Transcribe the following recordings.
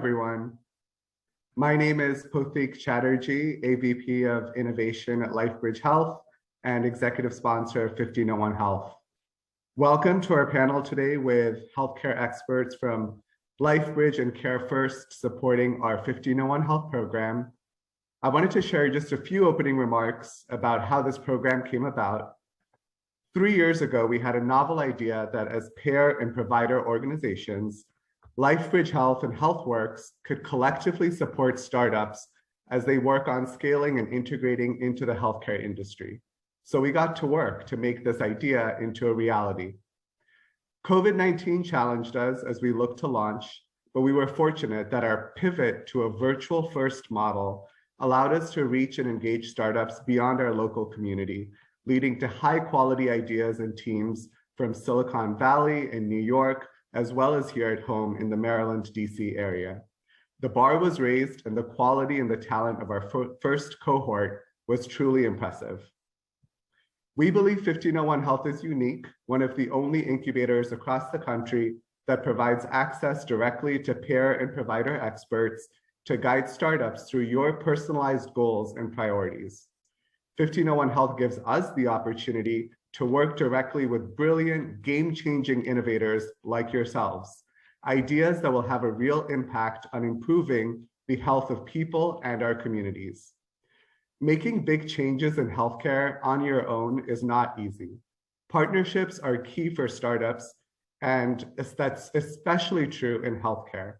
everyone. My name is Pothik Chatterjee, AVP of Innovation at LifeBridge Health and Executive Sponsor of 1501 Health. Welcome to our panel today with healthcare experts from LifeBridge and CareFirst supporting our 1501 Health program. I wanted to share just a few opening remarks about how this program came about. 3 years ago, we had a novel idea that as payer and provider organizations, LifeBridge Health and HealthWorks could collectively support startups as they work on scaling and integrating into the healthcare industry. So we got to work to make this idea into a reality. COVID-19 challenged us as we looked to launch, but we were fortunate that our pivot to a virtual first model allowed us to reach and engage startups beyond our local community, leading to high quality ideas and teams from Silicon Valley and New York, as well as here at home in the Maryland, DC area. The bar was raised and the quality and the talent of our first cohort was truly impressive. We believe 1501 Health is unique, one of the only incubators across the country that provides access directly to payer and provider experts to guide startups through your personalized goals and priorities. 1501 Health gives us the opportunity to work directly with brilliant, game-changing innovators like yourselves, ideas that will have a real impact on improving the health of people and our communities. Making big changes in healthcare on your own is not easy. Partnerships are key for startups, and that's especially true in healthcare.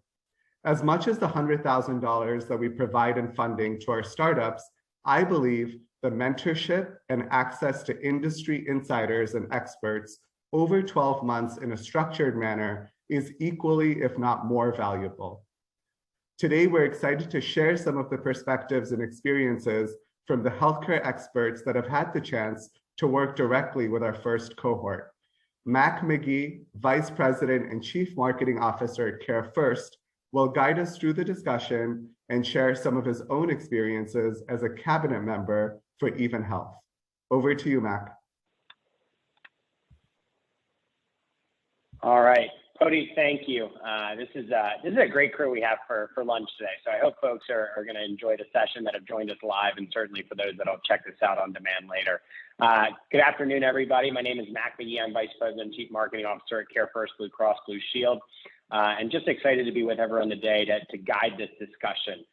As much as the $100,000 that we provide in funding to our startups, I believe the mentorship and access to industry insiders and experts over 12 months in a structured manner is equally, if not more valuable. Today, we're excited to share some of the perspectives and experiences from the healthcare experts that have had the chance to work directly with our first cohort. Mac McGee, Vice President and Chief Marketing Officer at CareFirst, will guide us through the discussion and share some of his own experiences as a cabinet member for Even Health. Over to you, Mac. All right, Cody, thank you. This is a great crew we have for lunch today. So I hope folks are going to enjoy the session that have joined us live, and certainly for those that'll check this out on demand later. Good afternoon, everybody. My name is Mac McGee. I'm Vice President and Chief Marketing Officer at CareFirst Blue Cross Blue Shield, and just excited to be with everyone today to guide this discussion.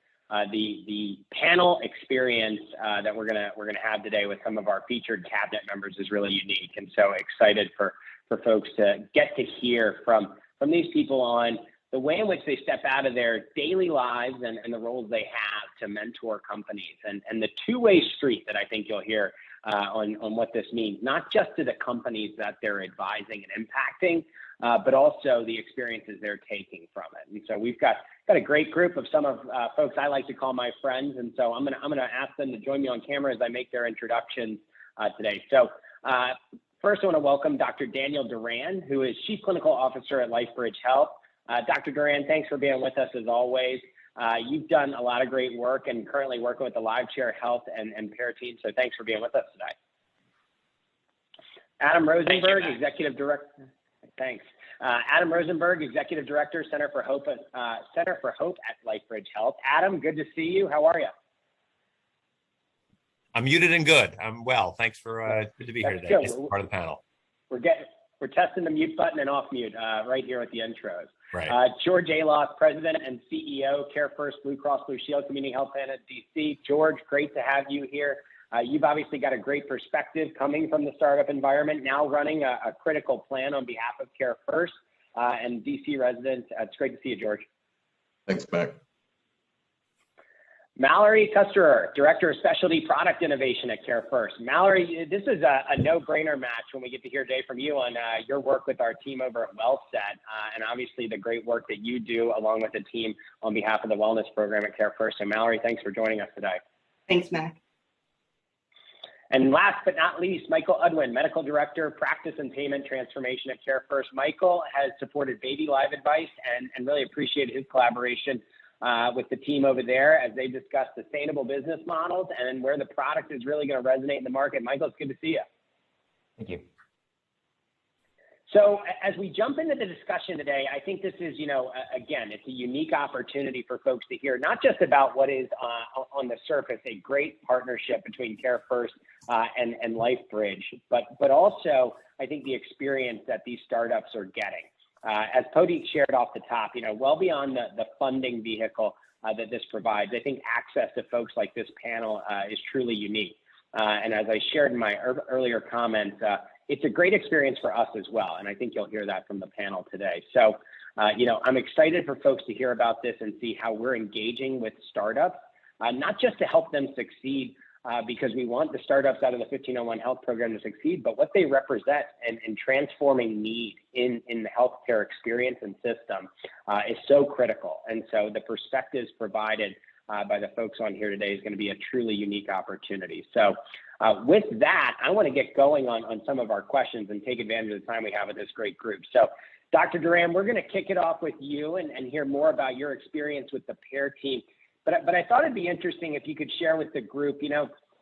The panel experience that we're gonna have today with some of our featured cabinet members is really unique, and so excited for folks to get to hear from these people on the way in which they step out of their daily lives and the roles they have to mentor companies, and the two-way street that I think you'll hear on what this means, not just to the companies that they're advising and impacting, but also the experiences they're taking from it. And so we've got a great group of some of folks I like to call my friends, and so I'm gonna ask them to join me on camera as I make their introductions today. So first I want to welcome Dr. Daniel Duran, who is Chief Clinical Officer at LifeBridge Health. Dr. Duran, thanks for being with us as always. You've done a lot of great work and currently working with the LiveChair Health and Pair team, so thanks for being with us today. Adam Rosenberg, Executive Director. Thanks. Adam Rosenberg, Executive Director, Center for Hope at LifeBridge Health. Adam, good to see you. How are you? I'm muted and good. I'm well. Thanks for good to be here today. Nice to be part of the panel. We're testing the mute button and off mute right here at the intros. Right. George Aloff, President and CEO, CareFirst Blue Cross Blue Shield Community Health Plan at DC. George, great to have you here. You've obviously got a great perspective coming from the startup environment, now running a critical plan on behalf of CareFirst and DC residents. It's great to see you, George. Thanks, Mac. Mallory Custerer, Director of Specialty Product Innovation at CareFirst. Mallory, this is a no-brainer match when we get to hear today from you on your work with our team over at WellSet, and obviously the great work that you do along with the team on behalf of the wellness program at CareFirst. So Mallory, thanks for joining us today. Thanks, Mac. And last but not least, Michael Udwin, Medical Director, Practice and Payment Transformation at CareFirst. Michael has supported Baby Live Advice and really appreciated his collaboration with the team over there as they discuss sustainable business models and where the product is really going to resonate in the market. Michael, it's good to see you. Thank you. So as we jump into the discussion today, I think this is, again, it's a unique opportunity for folks to hear not just about what is on the surface a great partnership between Care First and LifeBridge, but also I think the experience that these startups are getting. As Podeek shared off the top, well beyond the funding vehicle that this provides, I think access to folks like this panel is truly unique. And as I shared in my earlier comments, it's a great experience for us as well. And I think you'll hear that from the panel today. So, I'm excited for folks to hear about this and see how we're engaging with startups, not just to help them succeed, because we want the startups out of the 1501 Health program to succeed, but what they represent in transforming need in the healthcare experience and system is so critical. And so the perspectives provided by the folks on here today is going to be a truly unique opportunity. So with that, I want to get going on some of our questions and take advantage of the time we have with this great group. So Dr. Duran, we're going to kick it off with you and hear more about your experience with the PAIR team. But I thought it'd be interesting if you could share with the group,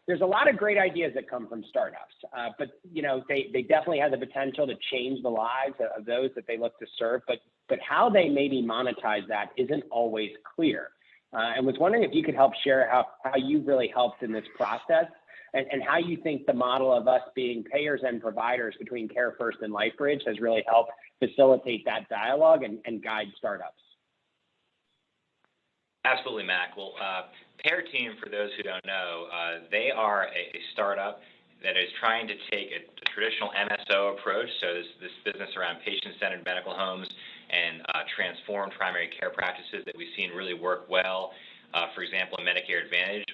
there's a lot of great ideas that come from startups, but they definitely have the potential to change the lives of those that they look to serve, but how they maybe monetize that isn't always clear. And was wondering if you could help share how you've really helped in this process and how you think the model of us being payers and providers between Care First and LifeBridge has really helped facilitate that dialogue and guide startups. Absolutely, Mac. Well, PAIR Team, for those who don't know, they are a startup that is trying to take a traditional MSO approach, so this business around patient-centered medical homes and transformed primary care practices that we've seen really work well, for example, in Medicare Advantage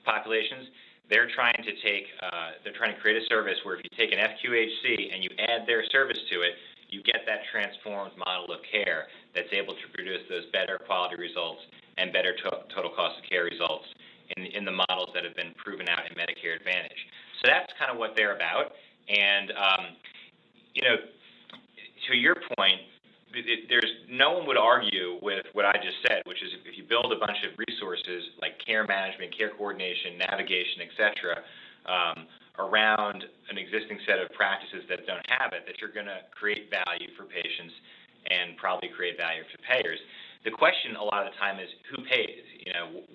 populations. They're trying to create a service where if you take an FQHC and you add their service to it, you get that transformed model of care that's able to produce those better quality results and better total cost of care results in the models that have been proven out in Medicare Advantage. So that's kind of what they're about. And, to your point, no one would argue with what I just said, which is if you build a bunch of resources like care management, care coordination, navigation, et cetera, around an existing set of practices that don't have it, that you're going to create value for patients and probably create value for payers. The question a lot of the time is who pays?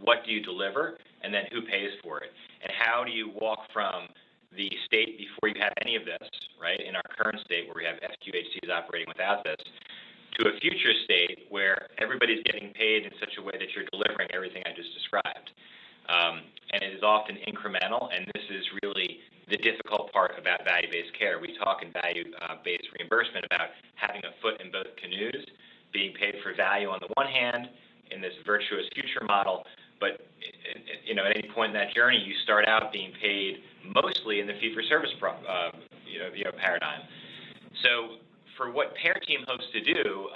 What do you deliver, and then who pays for it? And how do you walk from the state before you have any of this, right, in our current state where we have FQHCs operating without this, to a future state where everybody's getting paid in such a way that you're delivering everything I just described. And it is often incremental, and this is really the difficult part about value-based care. We talk in value-based reimbursement about having a foot in both canoes, being paid for value on the one hand in this virtuous future model, but at any point in that journey, you start out being paid mostly in the fee-for-service paradigm. So for what PAIR Team hopes to do,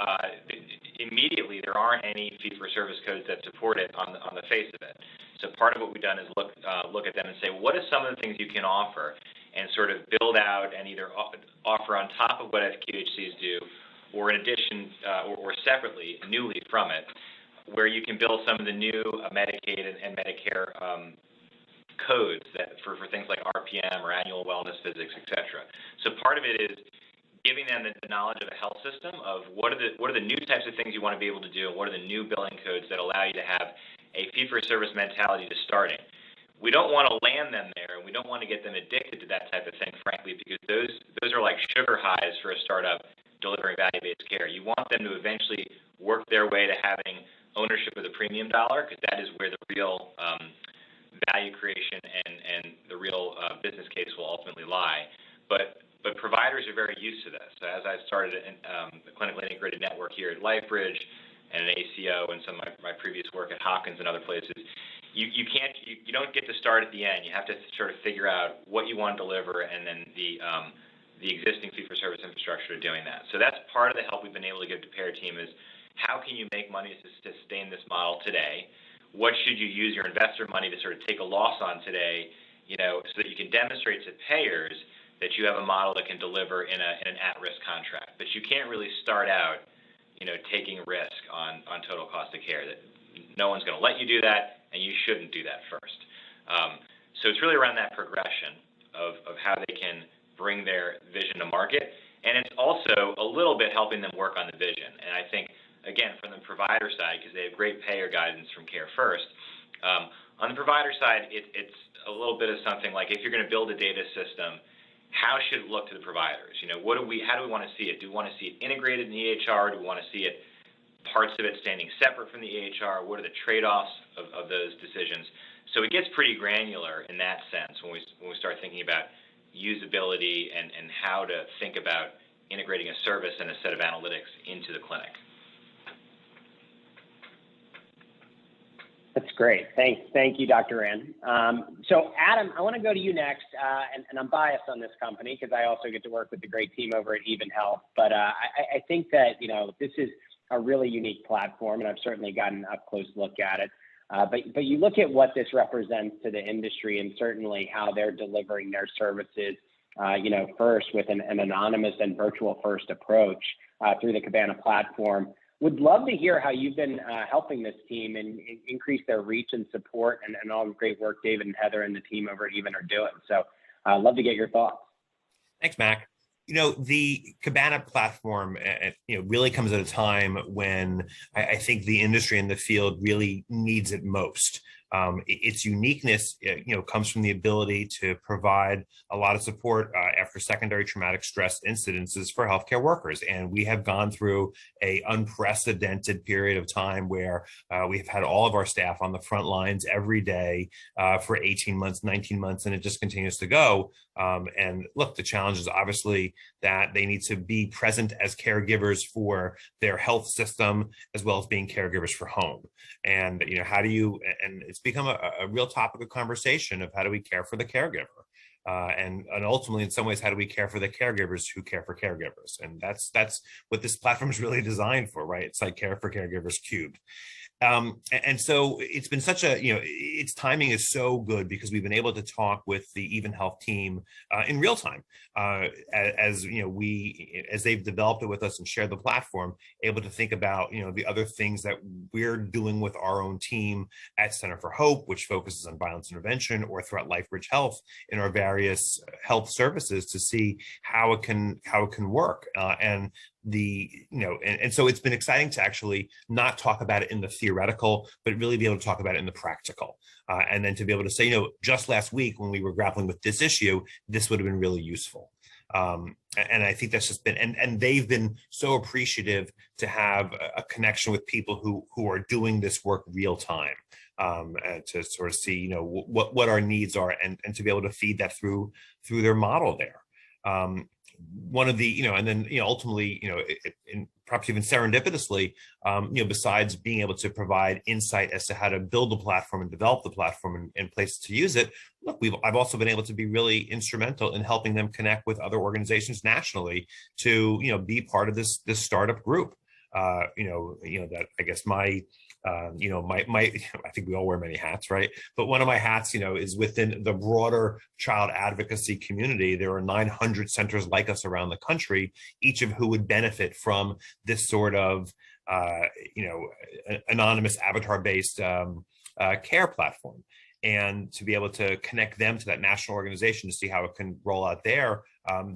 immediately there aren't any fee-for-service codes that support it on the face of it. So part of what we've done is look at them and say, what are some of the things you can offer, and sort of build out and either offer on top of what FQHCs do, or in addition, or separately, newly from it, where you can build some of the new Medicaid and Medicare codes that for things like RPM or annual wellness visits, et cetera. So part of it is giving them the knowledge of a health system of what are the new types of things you want to be able to do, and what are the new billing codes that allow you to have a fee-for-service mentality to starting. We don't want to land them there, and we don't want to get them addicted to that type of thing, frankly, because those are like sugar highs for a startup delivering value-based care. You want them to eventually work their way to having ownership of the premium dollar, because that is where the real value creation and the real business case will ultimately lie. But providers are very used to this. So as I started the clinically integrated network here at LifeBridge and an ACO and some of my previous work at Hopkins and other places, you don't get to start at the end. You have to sort of figure out what you want to deliver, and then the existing fee-for-service infrastructure of doing that. So that's part of the help we've been able to give to PAIR Team is how can you make money to sustain this model today? What should you use your investor money to sort of take a loss on today, so that you can demonstrate to payers that you have a model that can deliver in an at-risk contract. But you can't really start out, taking risk on total cost of care. That no one's going to let you do that, and you shouldn't do that first. So it's really around that progression of how they can bring their vision to market. And it's also a little bit helping them work on the vision. And I think, again, from the provider side, because they have great payer guidance from Care First, on the provider side, it's a little bit of something like, if you're going to build a data system, how should it look to the providers? You know, how do we want to see it? Do we want to see it integrated in the EHR? Do we want to see it, parts of it standing separate from the EHR? What are the trade-offs of those decisions? So it gets pretty granular in that sense when we start thinking about usability and how to think about integrating a service and a set of analytics into the clinic. That's great. Thank you, Dr. Rand. So Adam, I want to go to you next, and I'm biased on this company because I also get to work with the great team over at Even Health. But I think that, you know, this is a really unique platform, and I've certainly gotten up close look at it. But you look at what this represents to the industry, and certainly how they're delivering their services, you know, first with an anonymous and virtual first approach through the Cabana platform. Would love to hear how you've been helping this team and increase their reach and support, and all the great work David and Heather and the team over at Even are doing. So I'd love to get your thoughts. Thanks, Mac. You know, the Cabana platform, you know, really comes at a time when I think the industry and the field really needs it most. Its uniqueness, you know, comes from the ability to provide a lot of support after secondary traumatic stress incidences for healthcare workers. And we have gone through an unprecedented period of time where we've had all of our staff on the front lines every day for 18 months, 19 months, and it just continues to go. And look, the challenge is obviously that they need to be present as caregivers for their health system, as well as being caregivers for home. And, you know, how do you, and it's become a real topic of conversation of how do we care for the caregiver? And ultimately, in some ways, how do we care for the caregivers who care for caregivers? And that's what this platform is really designed for, right? It's like care for caregivers cubed. And so it's been such a, you know, its timing is so good because we've been able to talk with the Even Health team in real time, as you know, as they've developed it with us and shared the platform, able to think about, you know, the other things that we're doing with our own team at Center for Hope, which focuses on violence intervention, or throughout LifeBridge Health in our various health services to see how it can work. And so it's been exciting to actually not talk about it in the theoretical, but really be able to talk about it in the practical. And then to be able to say, you know, just last week when we were grappling with this issue, this would have been really useful. And I think that's just been, and they've been so appreciative to have a connection with people who are doing this work real time, to sort of see, you know, what our needs are, and to be able to feed that through their model there. One of the, you know, and then, you know, ultimately, you know, and perhaps even serendipitously, you know, besides being able to provide insight as to how to build the platform and develop the platform and places to use it, look, I've also been able to be really instrumental in helping them connect with other organizations nationally to, you know, be part of this startup group. You know, that I guess my I think we all wear many hats, right? But one of my hats, you know, is within the broader child advocacy community. There are 900 centers like us around the country, each of who would benefit from this sort of, anonymous avatar-based care platform. And to be able to connect them to that national organization to see how it can roll out there,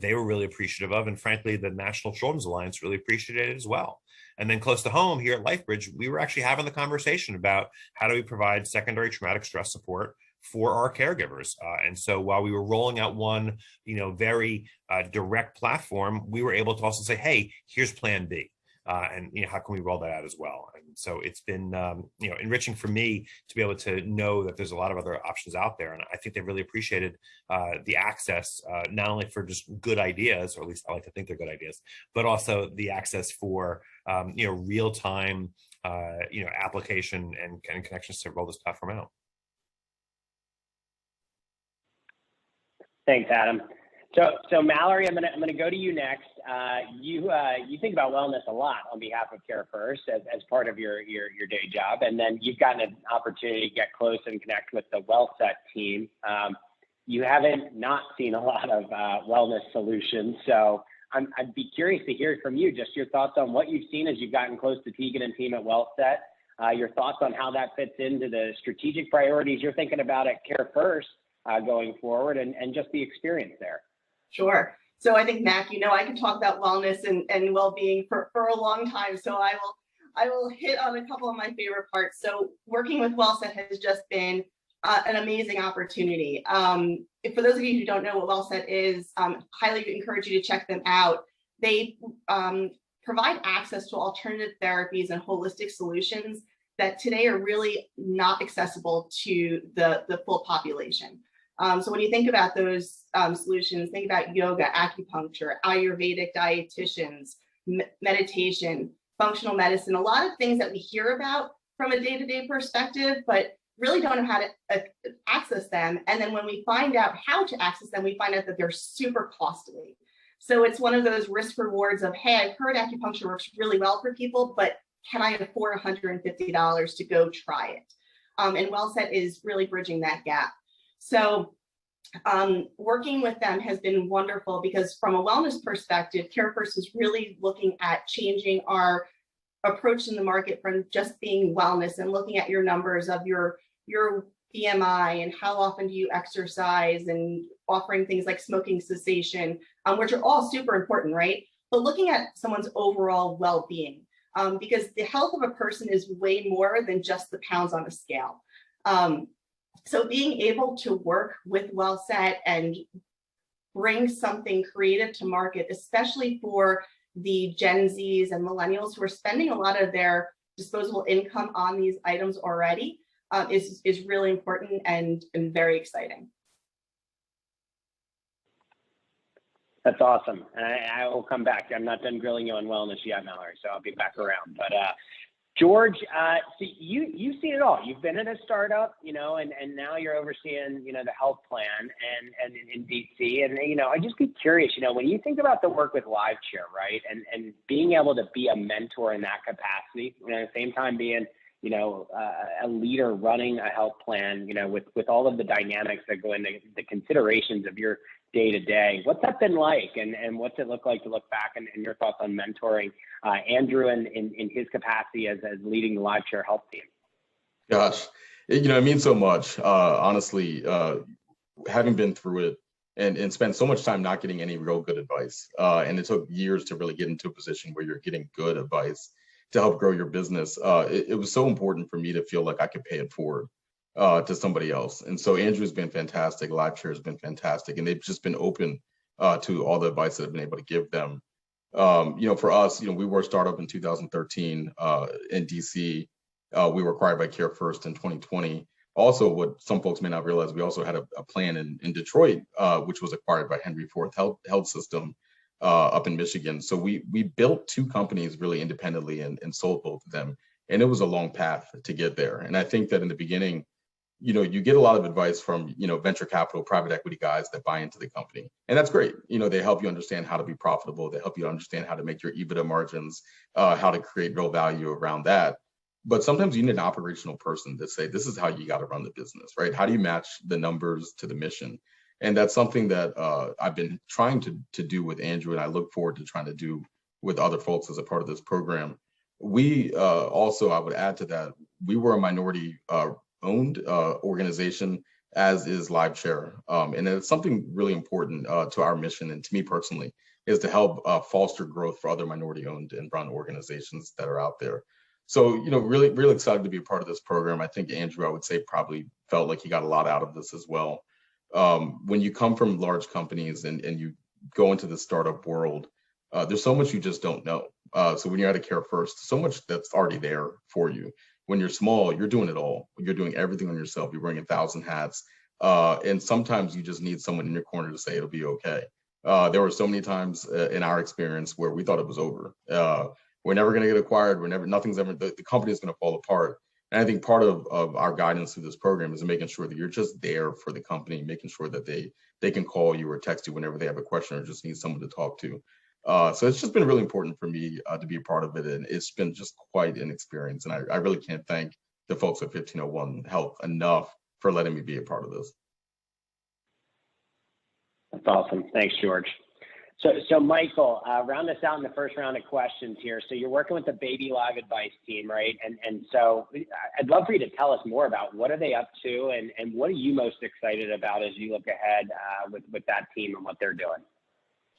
they were really appreciative of. And frankly, the National Children's Alliance really appreciated it as well. And then close to home here at LifeBridge, we were actually having the conversation about how do we provide secondary traumatic stress support for our caregivers. And so while we were rolling out one, you know, very direct platform, we were able to also say, hey, here's plan B. And, you know, how can we roll that out as well? And so it's been, you know, enriching for me to be able to know that there's a lot of other options out there. And I think they really appreciated the access, not only for just good ideas, or at least I like to think they're good ideas, but also the access for, you know, real-time, you know, application and connections to roll this platform out. Thanks, Adam. So Mallory, I'm gonna go to you next. You think about wellness a lot on behalf of Care First as part of your day job, and then you've gotten an opportunity to get close and connect with the WellSet team. You haven't not seen a lot of wellness solutions, so I'd be curious to hear from you just your thoughts on what you've seen as you've gotten close to Tegan and team at WellSet. Your thoughts on how that fits into the strategic priorities you're thinking about at Care First going forward, and just the experience there. Sure. So I think, Mac, I can talk about wellness and well-being for a long time. So I will hit on a couple of my favorite parts. So working with WellSet has just been an amazing opportunity. For those of you who don't know what WellSet is, highly encourage you to check them out. They provide access to alternative therapies and holistic solutions that today are really not accessible to the full population. So when you think about those solutions, think about yoga, acupuncture, Ayurvedic dietitians, meditation, functional medicine, a lot of things that we hear about from a day-to-day perspective, but really don't know how to access them. And then when we find out how to access them, we find out that they're super costly. So it's one of those risk rewards of, hey, I've heard acupuncture works really well for people, but can I afford $150 to go try it? And WellSet is really bridging that gap. So working with them has been wonderful because from a wellness perspective, CareFirst is really looking at changing our approach in the market from just being wellness and looking at your numbers of your BMI and how often do you exercise and offering things like smoking cessation, which are all super important, right? But looking at someone's overall well-being, because the health of a person is way more than just the pounds on a scale. So being able to work with WellSet and bring something creative to market, especially for the Gen Zs and millennials who are spending a lot of their disposable income on these items already, is really important and very exciting. That's awesome. And I will come back. I'm not done grilling you on wellness yet, Mallory, so I'll be back around. But George, so you've seen it all. You've been in a startup, and now you're overseeing, the health plan and in DC. And, I'd just be curious, when you think about the work with LiveChair, right, and being able to be a mentor in that capacity, at the same time being, a leader running a health plan, with all of the dynamics that go into the considerations of your day to day. What's that been like, and what's it look like to look back and your thoughts on mentoring Andrew in his capacity as leading the LiveChair health team? Gosh, it means so much. Honestly, having been through it and spent so much time not getting any real good advice, and it took years to really get into a position where you're getting good advice to help grow your business. It was so important for me to feel like I could pay it forward to somebody else. And so Andrew's been fantastic, LiveChair has been fantastic, and they've just been open to all the advice that I've been able to give them. For us, we were a startup in 2013 in DC. We were acquired by CareFirst in 2020. Also, what some folks may not realize, we also had a plan in Detroit, which was acquired by Henry Ford Health System up in Michigan. So we built two companies really independently and sold both of them. And it was a long path to get there. And I think that in the beginning, you get a lot of advice from, venture capital, private equity guys that buy into the company. And that's great. They help you understand how to be profitable. They help you understand how to make your EBITDA margins, how to create real value around that. But sometimes you need an operational person to say, this is how you got to run the business, right? How do you match the numbers to the mission? And that's something that I've been trying to do with Andrew, and I look forward to trying to do with other folks as a part of this program. We also, I would add to that, we were a minority owned organization, as is LiveChair. And it's something really important to our mission, and to me personally, is to help foster growth for other minority owned and run organizations that are out there. So, really, really excited to be a part of this program. I think Andrew, I would say, probably felt like he got a lot out of this as well. When you come from large companies and you go into the startup world, there's so much you just don't know. So when you're at a CareFirst, so much that's already there for you. When you're small, you're doing it all. You're doing everything on yourself. You're wearing 1,000 hats. And sometimes you just need someone in your corner to say it'll be okay. There were so many times in our experience where we thought it was over. We're never going to get acquired. The company is going to fall apart. And I think part of our guidance through this program is making sure that you're just there for the company, making sure that they can call you or text you whenever they have a question or just need someone to talk to. So it's just been really important for me to be a part of it. And it's been just quite an experience. And I really can't thank the folks at 1501 Health enough for letting me be a part of this. That's awesome. Thanks, George. So Michael, round us out in the first round of questions here. So you're working with the Baby Live Advice team, right? And so I'd love for you to tell us more about what are they up to and what are you most excited about as you look ahead with that team and what they're doing?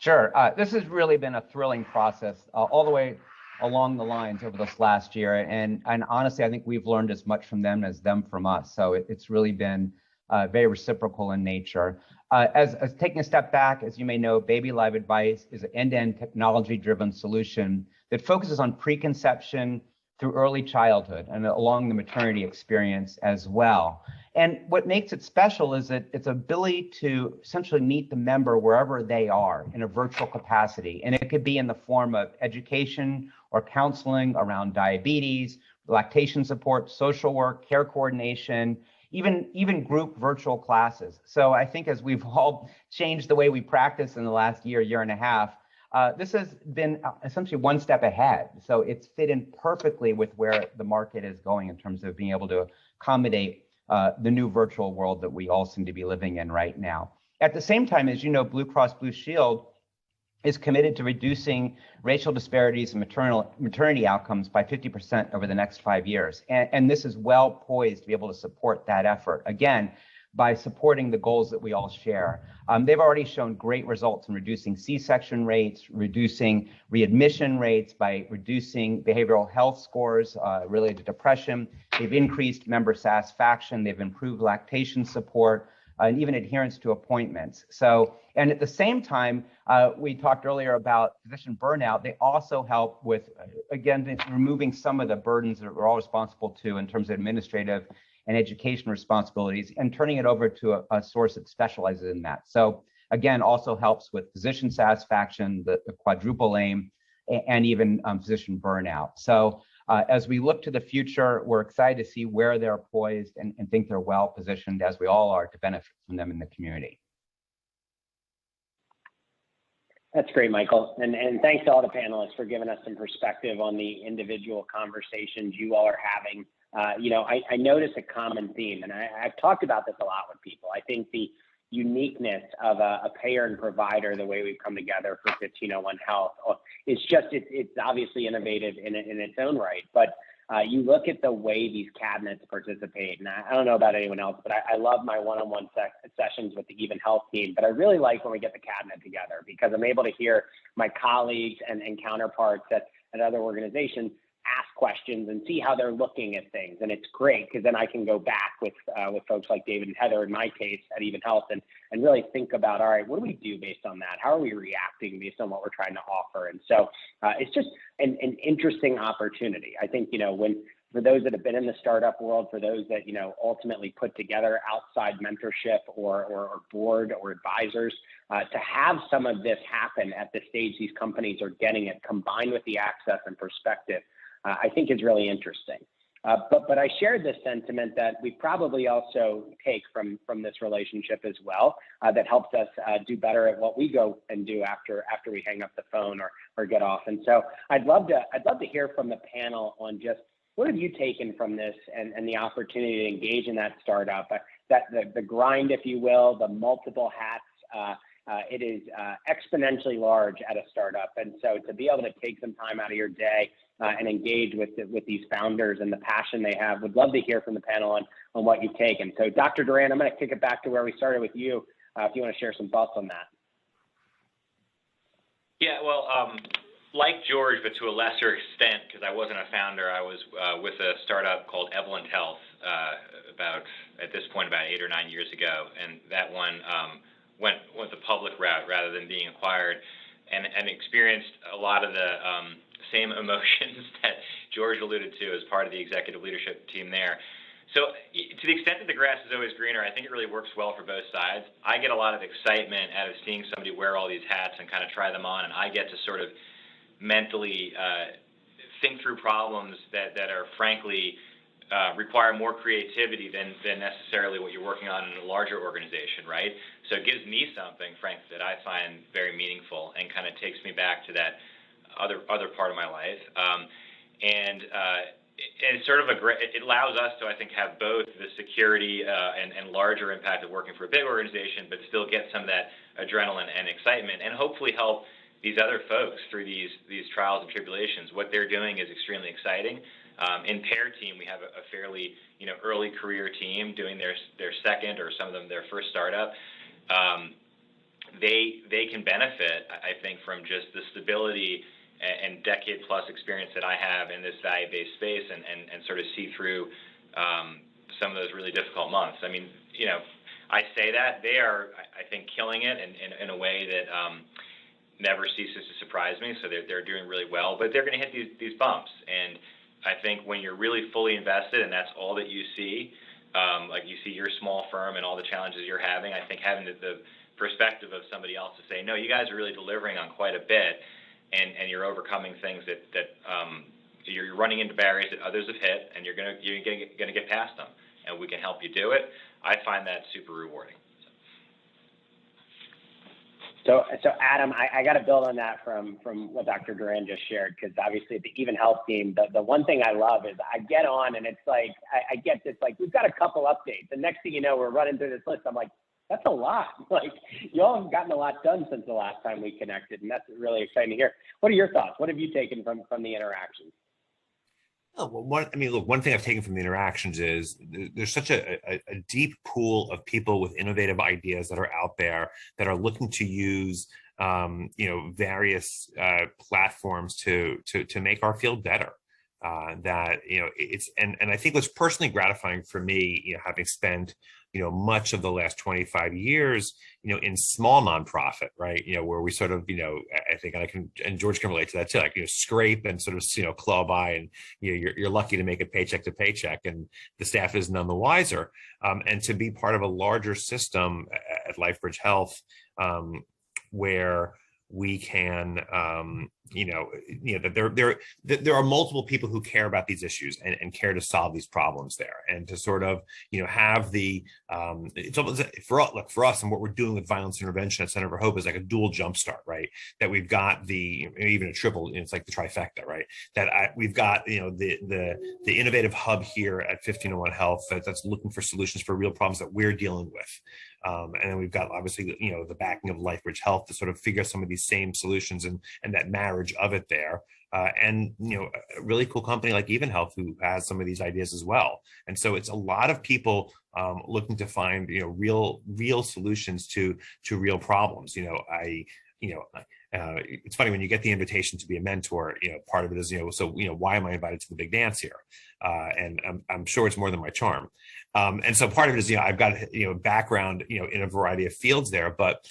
Sure. This has really been a thrilling process all the way along the lines over this last year. And honestly, I think we've learned as much from them as them from us. So it's really been very reciprocal in nature. As taking a step back, as you may know, Baby Live Advice is an end-to-end technology-driven solution that focuses on preconception through early childhood and along the maternity experience as well. And what makes it special is that its ability to essentially meet the member wherever they are in a virtual capacity. And it could be in the form of education or counseling around diabetes, lactation support, social work, care coordination, even group virtual classes. So I think as we've all changed the way we practice in the last year and a half, this has been essentially one step ahead. So it's fit in perfectly with where the market is going in terms of being able to accommodate the new virtual world that we all seem to be living in right now. At the same time, as you know, Blue Cross Blue Shield is committed to reducing racial disparities in maternity outcomes by 50% over the next 5 years. And this is well poised to be able to support that effort, again, by supporting the goals that we all share. They've already shown great results in reducing C-section rates, reducing readmission rates by reducing behavioral health scores related to depression. They've increased member satisfaction. They've improved lactation support and even adherence to appointments. So, and at the same time, we talked earlier about physician burnout. They also help with, again, removing some of the burdens that we're all responsible to in terms of administrative and education responsibilities and turning it over to a source that specializes in that. So again, also helps with physician satisfaction, the quadruple aim, and even physician burnout. So as we look to the future, we're excited to see where they're poised and think they're well positioned, as we all are, to benefit from them in the community. That's great, Michael. And thanks to all the panelists for giving us some perspective on the individual conversations you all are having. I notice a common theme, and I've talked about this a lot with people. I think the uniqueness of a payer and provider, the way we've come together for 1501 Health, it's obviously innovative in its own right. But you look at the way these cabinets participate, and I don't know about anyone else, but I love my one-on-one sessions with the Even Health team. But I really like when we get the cabinet together, because I'm able to hear my colleagues and counterparts at other organizations ask questions and see how they're looking at things. And it's great, because then I can go back with folks like David and Heather, in my case, at Even Health, and really think about, all right, what do we do based on that? How are we reacting based on what we're trying to offer? And so it's just an interesting opportunity. I think, for those that have been in the startup world, for those that, ultimately put together outside mentorship or board or advisors, to have some of this happen at the stage these companies are getting it, combined with the access and perspective, I think is really interesting. But I shared this sentiment that we probably also take from this relationship as well, that helps us do better at what we go and do after we hang up the phone or get off. And so I'd love to hear from the panel on just what have you taken from this and the opportunity to engage in that startup, that the grind, if you will, the multiple hats. It is exponentially large at a startup. And so to be able to take some time out of your day and engage with these founders and the passion they have, would love to hear from the panel on what you've taken. So Dr. Duran, I'm going to kick it back to where we started with you, if you want to share some thoughts on that. Yeah, well, like George, but to a lesser extent, because I wasn't a founder, I was with a startup called Evolent Health at this point about 8 or 9 years ago. And that one went the public route rather than being acquired, and experienced a lot of the same emotions that George alluded to as part of the executive leadership team there. So to the extent that the grass is always greener, I think it really works well for both sides. I get a lot of excitement out of seeing somebody wear all these hats and kind of try them on, and I get to sort of mentally think through problems that are frankly require more creativity than necessarily what you're working on in a larger organization, right? So it gives me something, frankly, that I find very meaningful and kind of takes me back to that other part of my life. And it's sort of it allows us to, I think, have both the security and larger impact of working for a big organization, but still get some of that adrenaline and excitement, and hopefully help these other folks through these trials and tribulations. What they're doing is extremely exciting. In Pair Team, we have a fairly early career team doing their second, or some of them their first startup. they can benefit, I think, from just the stability and decade-plus experience that I have in this value-based space, and sort of see through some of those really difficult months. I mean, I say that they are, I think, killing it in a way that never ceases to surprise me. So they're doing really well, but they're going to hit these bumps. And I think when you're really fully invested and that's all that you see, like you see your small firm and all the challenges you're having, I think having the perspective of somebody else to say, no, you guys are really delivering on quite a bit, and you're overcoming things that you're running into barriers that others have hit, and you're gonna get past them, and we can help you do it. I find that super rewarding. So Adam, I got to build on that from what Dr. Duran just shared, because obviously the Even Health team, the one thing I love is I get on and it's like, I get this, like, we've got a couple updates. And next thing you know, we're running through this list. I'm like, that's a lot. Like, you all have gotten a lot done since the last time we connected. And that's really exciting to hear. What are your thoughts? What have you taken from the interactions? Oh, well, one thing I've taken from the interactions is there's such a deep pool of people with innovative ideas that are out there that are looking to use, various platforms to make our field better. It's and I think what's personally gratifying for me, having spent much of the last 25 years, in small nonprofit, right? Where we sort of, I think, and George can relate to that too, like, scrape and sort of, claw by, and, you're lucky to make it paycheck to paycheck, and the staff is none the wiser. And to be part of a larger system at LifeBridge Health, where we can, that there are multiple people who care about these issues and care to solve these problems there, and to sort of, have the, it's almost for us and what we're doing with violence intervention at Center for Hope is like a dual jumpstart, right? That we've got even a triple, it's like the trifecta, right? That we've got, the innovative hub here at 1501 Health that's looking for solutions for real problems that we're dealing with. And then we've got, obviously, the backing of LifeBridge Health to sort of figure some of these same solutions and that marriage of it there. And, a really cool company like Even Health who has some of these ideas as well. And so it's a lot of people looking to find, real solutions to real problems. It's funny when you get the invitation to be a mentor, part of it is, why am I invited to the big dance here? And I'm sure it's more than my charm. And so part of it is, I've got, background, in a variety of fields there, but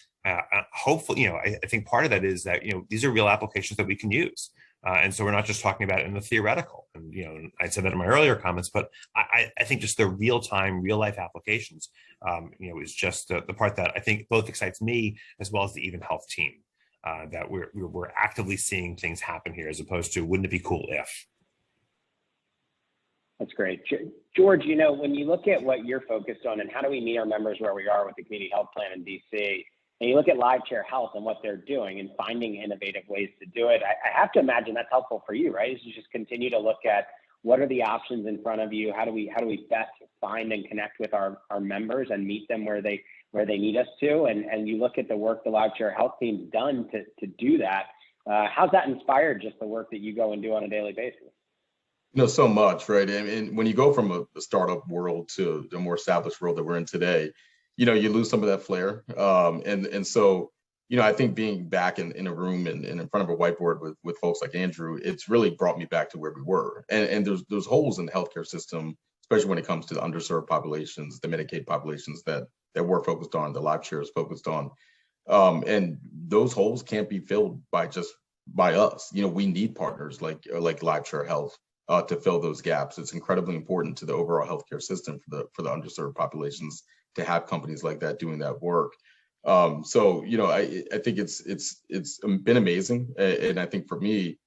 hopefully, I think part of that is that, these are real applications that we can use. And so we're not just talking about it in the theoretical. And, I said that in my earlier comments, but I think just the real-time, real-life applications, is just the part that I think both excites me as well as the Even Health team. That we're actively seeing things happen here, as opposed to wouldn't it be cool if. That's great. George, when you look at what you're focused on and how do we meet our members where we are with the community health plan in DC, and you look at LiveChair Health and what they're doing and finding innovative ways to do it, I have to imagine that's helpful for you, right? Is you just continue to look at what are the options in front of you? How do we best find and connect with our members and meet them where they need us to? And you look at the work the LiveChair Health team's done to do that. How's that inspired just the work that you go and do on a daily basis? So much, right? And when you go from a startup world to the more established world that we're in today, you lose some of that flair. And so, I think being back in a room and in front of a whiteboard with folks like Andrew, it's really brought me back to where we were. And there's holes in the healthcare system, especially when it comes to the underserved populations, the Medicaid populations that we're focused on, the LiveChair is focused on. And those holes can't be filled by us. We need partners like LiveChair Health to fill those gaps. It's incredibly important to the overall healthcare system for the underserved populations to have companies like that doing that work. So I think it's been amazing, and I think for me,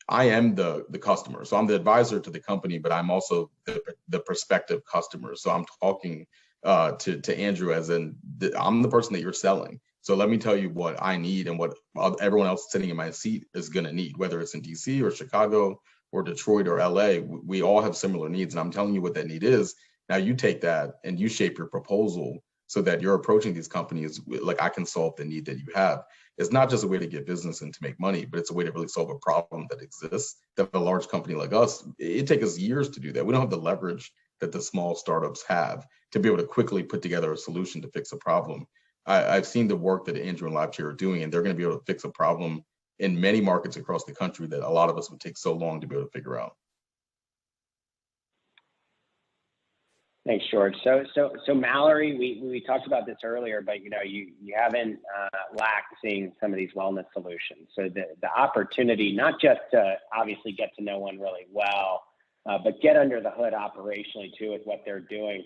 I am the customer. So I'm the advisor to the company, but I'm also the prospective customer. So I'm talking to Andrew as in I'm the person that you're selling. So let me tell you what I need and what everyone else sitting in my seat is going to need, whether it's in DC or Chicago or Detroit or LA. We all have similar needs, and I'm telling you what that need is. Now you take that and you shape your proposal so that you're approaching these companies like, I can solve the need that you have. It's not just a way to get business and to make money, but it's a way to really solve a problem that exists that a large company like us, it takes us years to do that. We don't have the leverage that the small startups have to be able to quickly put together a solution to fix a problem. I've seen the work that Andrew and LiveChair are doing, and they're going to be able to fix a problem in many markets across the country that a lot of us would take so long to be able to figure out. Thanks, George. So Mallory, we talked about this earlier, but you haven't lacked seeing some of these wellness solutions. So the opportunity, not just to obviously get to know one really well, but get under the hood operationally too with what they're doing.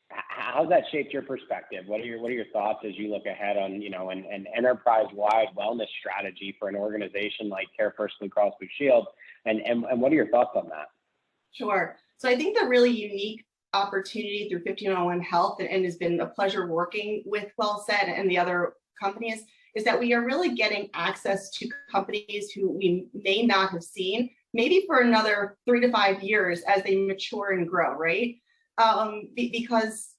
How's that shaped your perspective? What are your thoughts as you look ahead on an enterprise-wide wellness strategy for an organization like Care First Blue Cross Blue Shield, and what are your thoughts on that? Sure. So I think the really unique opportunity through 1501 Health, and has been a pleasure working with WellSet and the other companies, is that we are really getting access to companies who we may not have seen maybe for another 3 to 5 years as they mature and grow, right? Because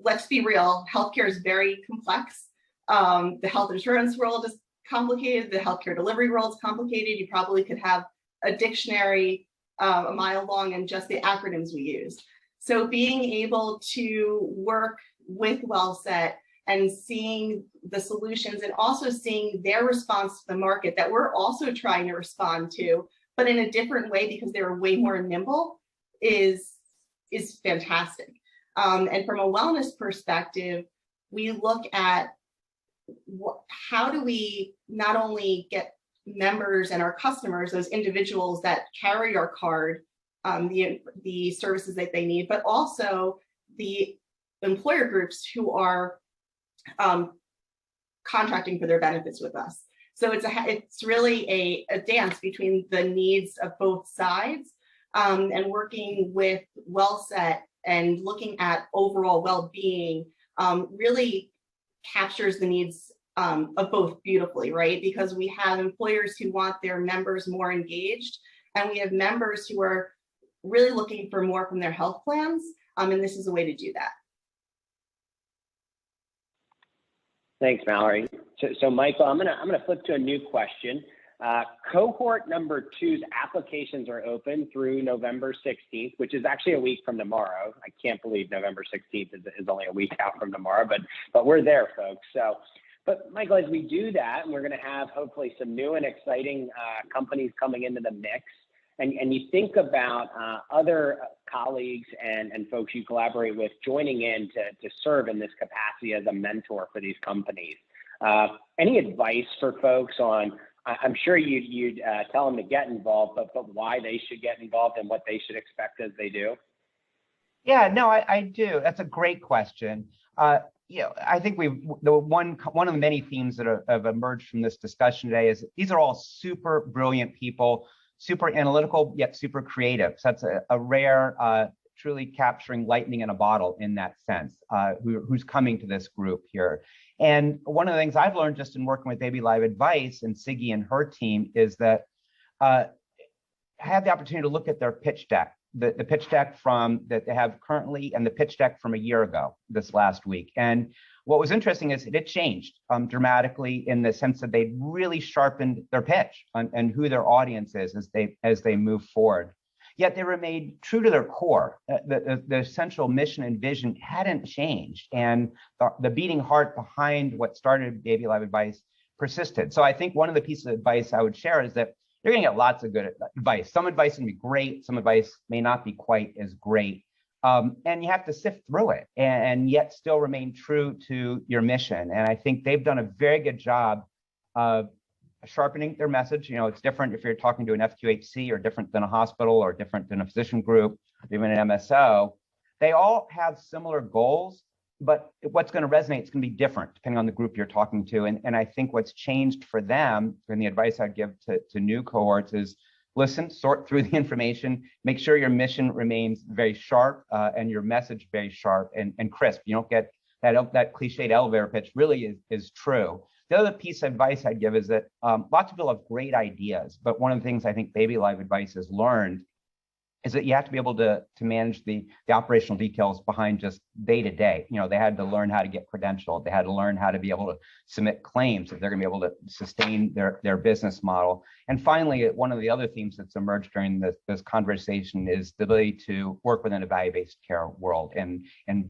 let's be real, healthcare is very complex. The health insurance world is complicated. The healthcare delivery world is complicated. You probably could have a dictionary a mile long in just the acronyms we use. So being able to work with WellSet and seeing the solutions and also seeing their response to the market that we're also trying to respond to, but in a different way because they're way more nimble, is fantastic. And from a wellness perspective, we look at how do we not only get members and our customers, those individuals that carry our card, the services that they need, but also the employer groups who are contracting for their benefits with us. So it's really a dance between the needs of both sides, and working with WellSet and looking at overall well-being really captures the needs of both beautifully, right? Because we have employers who want their members more engaged, and we have members who are really looking for more from their health plans, and this is a way to do that. Thanks, Mallory. So Michael, I'm gonna flip to a new question. Cohort number 2's applications are open through November 16th, which is actually a week from tomorrow. I can't believe November 16th is only a week out from tomorrow, but we're there, folks. So, but Michael, as we do that, and we're going to have hopefully some new and exciting companies coming into the mix, and you think about other colleagues and folks you collaborate with joining in to serve in this capacity as a mentor for these companies. Any advice for folks on, I'm sure you'd tell them to get involved, but why they should get involved and what they should expect as they do? Yeah, no, I do. That's a great question. I think one of the many themes that have emerged from this discussion today is these are all super brilliant people, super analytical, yet super creative. So that's a rare, truly capturing lightning in a bottle in that sense, who's coming to this group here. And one of the things I've learned just in working with Baby Live Advice and Siggy and her team is that I had the opportunity to look at their pitch deck, the pitch deck that they have currently and the pitch deck from a year ago this last week. And what was interesting is it changed dramatically in the sense that they really sharpened their pitch and who their audience is as they move forward. Yet they remained true to their core. The essential mission and vision hadn't changed, and the beating heart behind what started Baby Live Advice persisted. So I think one of the pieces of advice I would share is that you're going to get lots of good advice. Some advice can be great, some advice may not be quite as great, and you have to sift through it and yet still remain true to your mission. And I think they've done a very good job of sharpening their message. It's different if you're talking to an FQHC, or different than a hospital, or different than a physician group, even an MSO. They all have similar goals, but what's going to resonate is going to be different depending on the group you're talking to. And I think what's changed for them, and the advice I'd give to new cohorts, is listen, sort through the information, make sure your mission remains very sharp and your message very sharp and crisp. You don't get that cliched elevator pitch really is true. The other piece of advice I'd give is that lots of people have great ideas, but one of the things I think Baby Live Advice has learned is that you have to be able to manage the operational details behind just day to day. They had to learn how to get credentialed. They had to learn how to be able to submit claims if they're going to be able to sustain their business model. And finally, one of the other themes that's emerged during this conversation is the ability to work within a value-based care world, and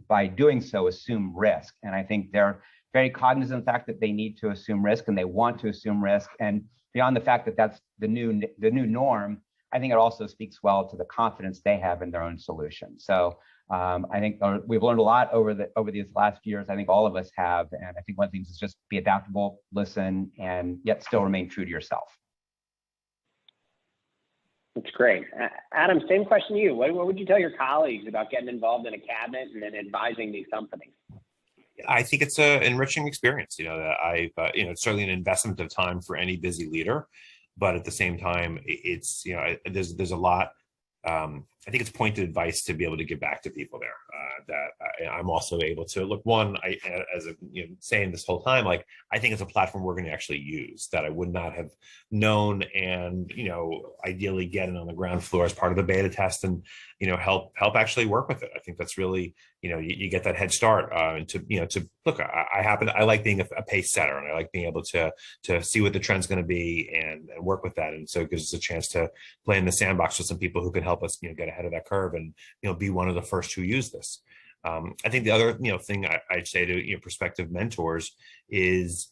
by doing so, assume risk. And I think they're very cognizant of the fact that they need to assume risk and they want to assume risk. And beyond the fact that that's the new norm, I think it also speaks well to the confidence they have in their own solution. So I think we've learned a lot over these last years. I think all of us have. And I think one of the things is just be adaptable, listen, and yet still remain true to yourself. That's great. Adam, same question to you. What would you tell your colleagues about getting involved in a cabinet and then advising these companies? I think it's an enriching experience. It's certainly an investment of time for any busy leader, but at the same time, it's there's a lot. I think it's pointed advice to be able to give back to people there. That I'm also able to look. One, saying this whole time, like I think it's a platform we're going to actually use that I would not have known, and ideally get it on the ground floor as part of the beta test, and help actually work with it. I think that's really you get that head start. And to look, I like being a pace setter, and I like being able to see what the trend's going to be and work with that. And so it gives us a chance to play in the sandbox with some people who can help us get ahead of that curve and be one of the first who use this. I think the other thing I'd say to prospective mentors is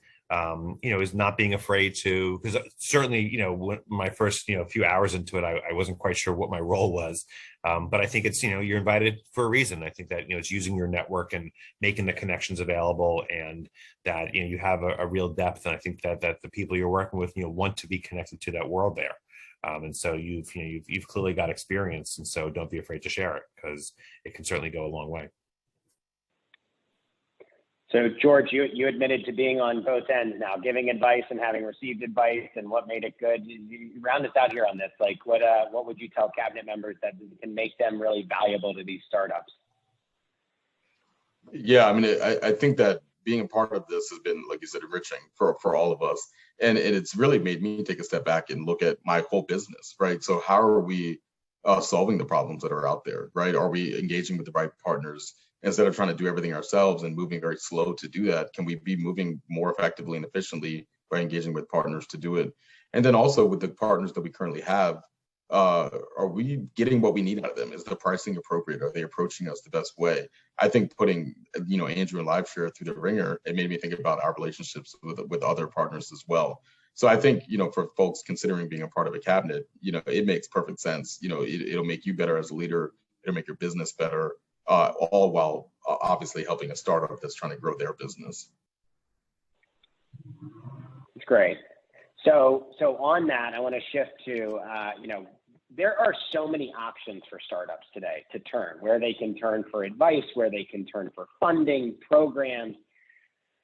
is not being afraid to, because certainly when my first few hours into it, I wasn't quite sure what my role was, but I think it's you're invited for a reason. I think that it's using your network and making the connections available, and that you have a real depth, and I think that the people you're working with want to be connected to that world there. And so you've clearly got experience, and so don't be afraid to share it, because it can certainly go a long way. So George, you admitted to being on both ends now, giving advice and having received advice, and what made it good. You round us out here on this. Like, what would you tell cabinet members that can make them really valuable to these startups? Yeah, I mean, I think that being a part of this has been, like you said, enriching for all of us. And it's really made me take a step back and look at my whole business, right? So how are we solving the problems that are out there, right? Are we engaging with the right partners? Instead of trying to do everything ourselves and moving very slow to do that, can we be moving more effectively and efficiently by engaging with partners to do it? And then also with the partners that we currently have, are we getting what we need out of them? Is the pricing appropriate? Are they approaching us the best way? I think putting Andrew and LiveShare through the ringer, it made me think about our relationships with other partners as well. So I think for folks considering being a part of a cabinet, it makes perfect sense. It'll make you better as a leader. It'll make your business better, all while obviously helping a startup that's trying to grow their business. That's great. So on that, I want to shift to, there are so many options for startups today to turn, where they can turn for advice, where they can turn for funding, programs.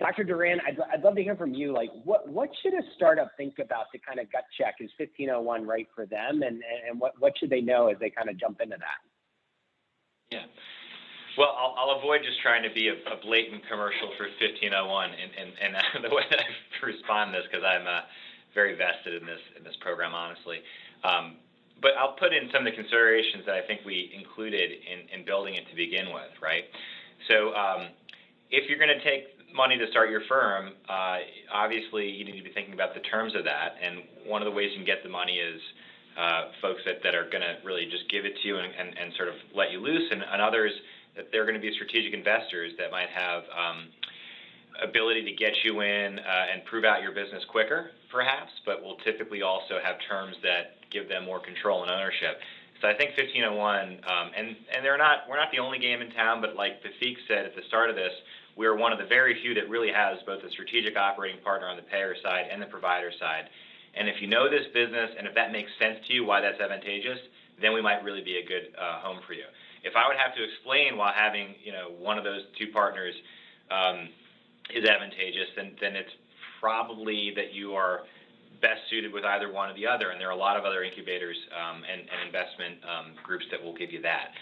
Dr. Duran, I'd love to hear from you. Like, what should a startup think about to kind of gut check? Is 1501 right for them? And what should they know as they kind of jump into that? Yeah. Well, I'll avoid just trying to be a blatant commercial for 1501 and the way that I respond to this, because I'm very vested in this program, honestly. But I'll put in some of the considerations that I think we included in building it to begin with, right? So if you're going to take money to start your firm, obviously you need to be thinking about the terms of that. And one of the ways you can get the money is folks that are going to really just give it to you and sort of let you loose, and others that they're going to be strategic investors that might have ability to get you in and prove out your business quicker, perhaps, but will typically also have terms that give them more control and ownership. So I think 1501, and we're not the only game in town, but like Pathik said at the start of this, we're one of the very few that really has both a strategic operating partner on the payer side and the provider side. And if you know this business and if that makes sense to you, why that's advantageous, then we might really be a good home for you. If I would have to explain why having one of those two partners is advantageous, then it's probably that you are best suited with either one or the other, and there are a lot of other incubators and investment groups that will give you that.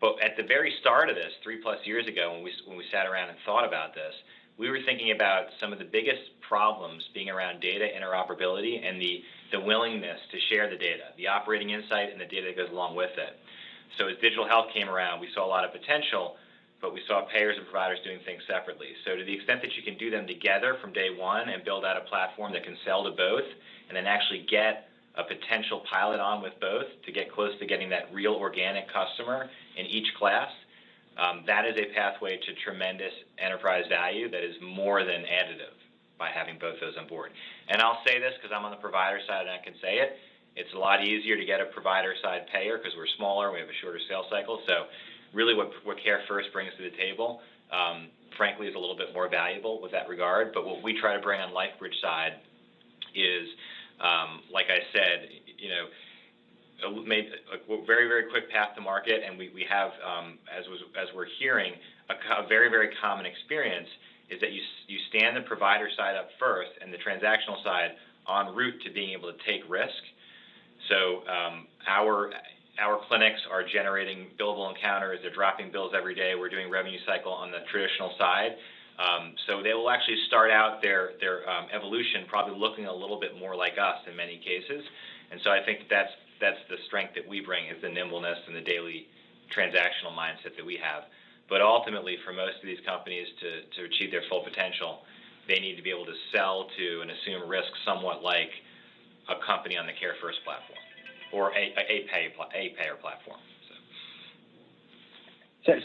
But at the very start of this, 3+ years ago, when we sat around and thought about this, we were thinking about some of the biggest problems being around data interoperability and the willingness to share the data, the operating insight and the data that goes along with it. So as digital health came around, we saw a lot of potential, but we saw payers and providers doing things separately. So to the extent that you can do them together from day one and build out a platform that can sell to both, and then actually get a potential pilot on with both to get close to getting that real organic customer in each class, that is a pathway to tremendous enterprise value that is more than additive by having both those on board. And I'll say this because I'm on the provider side and I can say it. It's a lot easier to get a provider side payer because we're smaller, we have a shorter sales cycle. So really what Care First brings to the table, frankly, is a little bit more valuable with that regard. But what we try to bring on LifeBridge side is, like I said, you know, made a very, very quick path to market, and we have, as we're hearing, a very, very common experience is that you stand the provider side up first and the transactional side en route to being able to take risk. So our clinics are generating billable encounters, they're dropping bills every day, we're doing revenue cycle on the traditional side. So they will actually start out their evolution probably looking a little bit more like us in many cases. And so I think that's the strength that we bring, is the nimbleness and the daily transactional mindset that we have. But ultimately, for most of these companies to achieve their full potential, they need to be able to sell to and assume risk somewhat like a company on the Care First platform or a payer platform.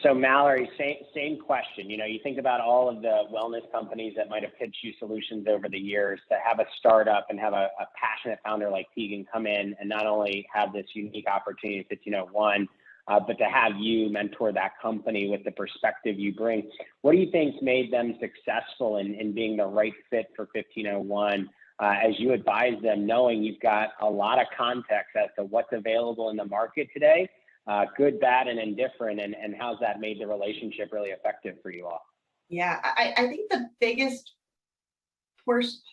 So Mallory, same question. You know, you think about all of the wellness companies that might have pitched you solutions over the years. To have a startup and have a passionate founder like Tegan come in and not only have this unique opportunity at 1501, but to have you mentor that company with the perspective you bring. What do you think's made them successful in being the right fit for 1501 as you advise them, knowing you've got a lot of context as to what's available in the market today? Good, bad, and indifferent, and how's that made the relationship really effective for you all? Yeah, I think the biggest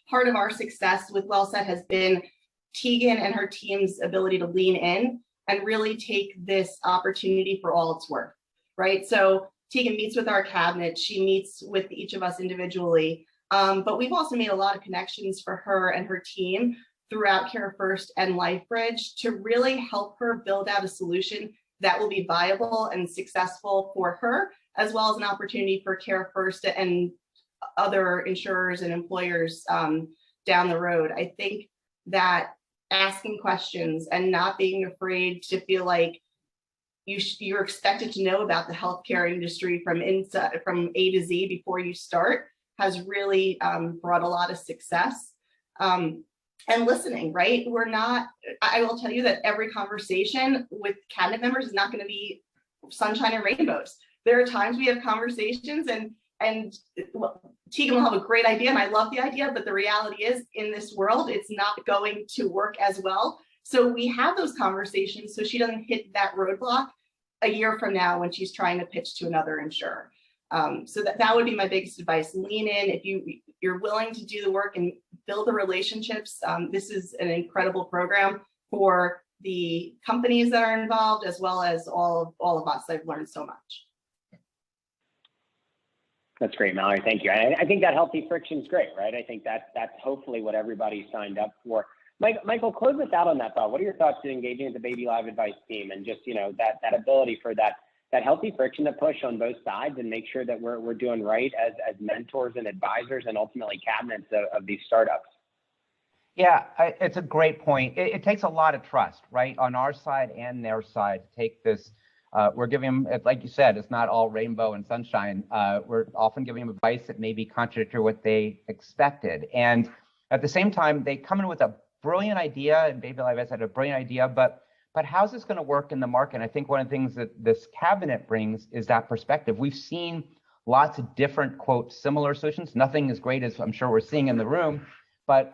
part of our success with WellSet has been Tegan and her team's ability to lean in and really take this opportunity for all it's worth, right? So Tegan meets with our cabinet, she meets with each of us individually, but we've also made a lot of connections for her and her team throughout Care First and LifeBridge to really help her build out a solution that will be viable and successful for her, as well as an opportunity for Care First and other insurers and employers down the road. I think that asking questions and not being afraid to feel like you're expected to know about the healthcare industry from A to Z before you start has really brought a lot of success. And listening, right? I will tell you that every conversation with cabinet members is not going to be sunshine and rainbows. There are times we have conversations and Tegan will have a great idea and I love the idea, but the reality is in this world, it's not going to work as well. So we have those conversations so she doesn't hit that roadblock a year from now when she's trying to pitch to another insurer. So that would be my biggest advice. Lean in if you're willing to do the work and build the relationships. This is an incredible program for the companies that are involved, as well as all of us. I've learned so much. That's great, Mallory. Thank you. I think that healthy friction is great, right? I think that's hopefully what everybody signed up for. Michael, close us out on that thought. What are your thoughts to engaging with the Baby Live Advice team and just, you know, that ability for that healthy friction to push on both sides and make sure that we're doing right as mentors and advisors and ultimately cabinets of these startups? Yeah, it's a great point. It takes a lot of trust, right, on our side and their side to take this. We're giving them, like you said, it's not all rainbow and sunshine. We're often giving them advice that may be contradictory to what they expected. And at the same time, they come in with a brilliant idea, and Baby Live has had a brilliant idea, but how's this going to work in the market? And I think one of the things that this cabinet brings is that perspective. We've seen lots of different, quote, similar solutions. Nothing as great as I'm sure we're seeing in the room, but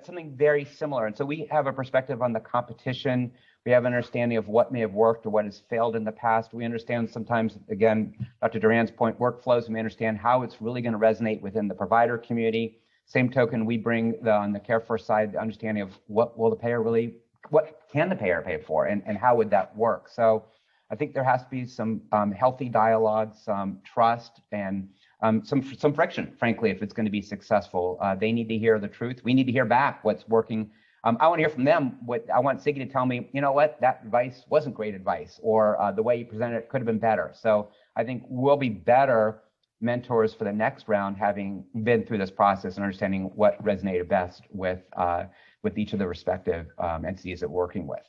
something very similar. And so we have a perspective on the competition. We have an understanding of what may have worked or what has failed in the past. We understand sometimes, again, Dr. Duran's point, workflows, and we understand how it's really going to resonate within the provider community. Same token, we bring on the Care First side, the understanding of what can the payer pay for and how would that work? So I think there has to be some healthy dialogue, some trust, and some friction, frankly, if it's going to be successful. They need to hear the truth. We need to hear back what's working. I want to hear from them. I want Siggy to tell me, you know what, that advice wasn't great advice, or the way you presented it could have been better. So I think we'll be better mentors for the next round, having been through this process and understanding what resonated best with each of the respective entities that we're working with.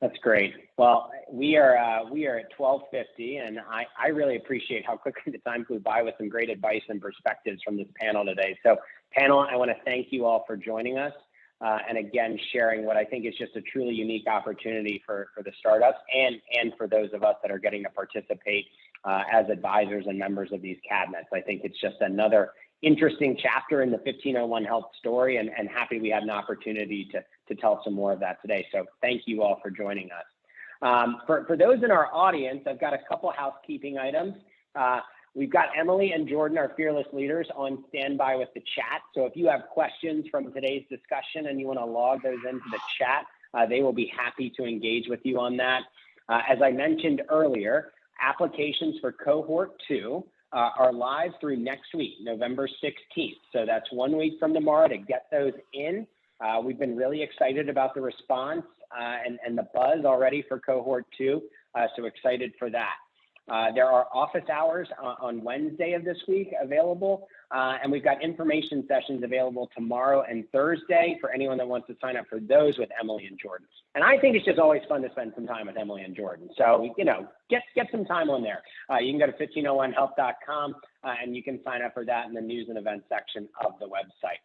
That's great. Well, we are at 12:50, and I really appreciate how quickly the time flew by with some great advice and perspectives from this panel today. So, panel, I want to thank you all for joining us, and again sharing what I think is just a truly unique opportunity for the startups and for those of us that are getting to participate as advisors and members of these cabinets. I think it's just another interesting chapter in the 1501 Health story, and happy we had an opportunity to tell some more of that today. So thank you all for joining us. For those in our audience, I've got a couple housekeeping items. We've got Emily and Jordan, our fearless leaders, on standby with the chat. So if you have questions from today's discussion and you want to log those into the chat, they will be happy to engage with you on that. As I mentioned earlier, applications for Cohort 2 are live through next week, November 16th. So that's 1 week from tomorrow to get those in. We've been really excited about the response and the buzz already for Cohort 2, so excited for that. There are office hours on Wednesday of this week available, and we've got information sessions available tomorrow and Thursday for anyone that wants to sign up for those with Emily and Jordan. And I think it's just always fun to spend some time with Emily and Jordan. So, get some time on there. You can go to 1501health.com and you can sign up for that in the news and events section of the website.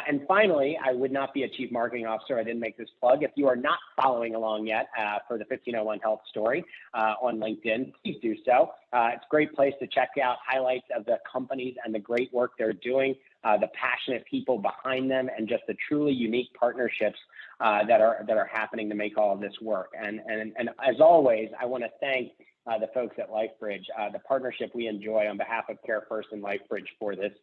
And finally, I would not be a chief marketing officer. I didn't make this plug. If you are not following along yet for the 1501 Health story on LinkedIn, please do so. It's a great place to check out highlights of the companies and the great work they're doing, the passionate people behind them, and just the truly unique partnerships that are happening to make all of this work. And as always, I want to thank the folks at LifeBridge. The partnership we enjoy on behalf of CareFirst and LifeBridge for this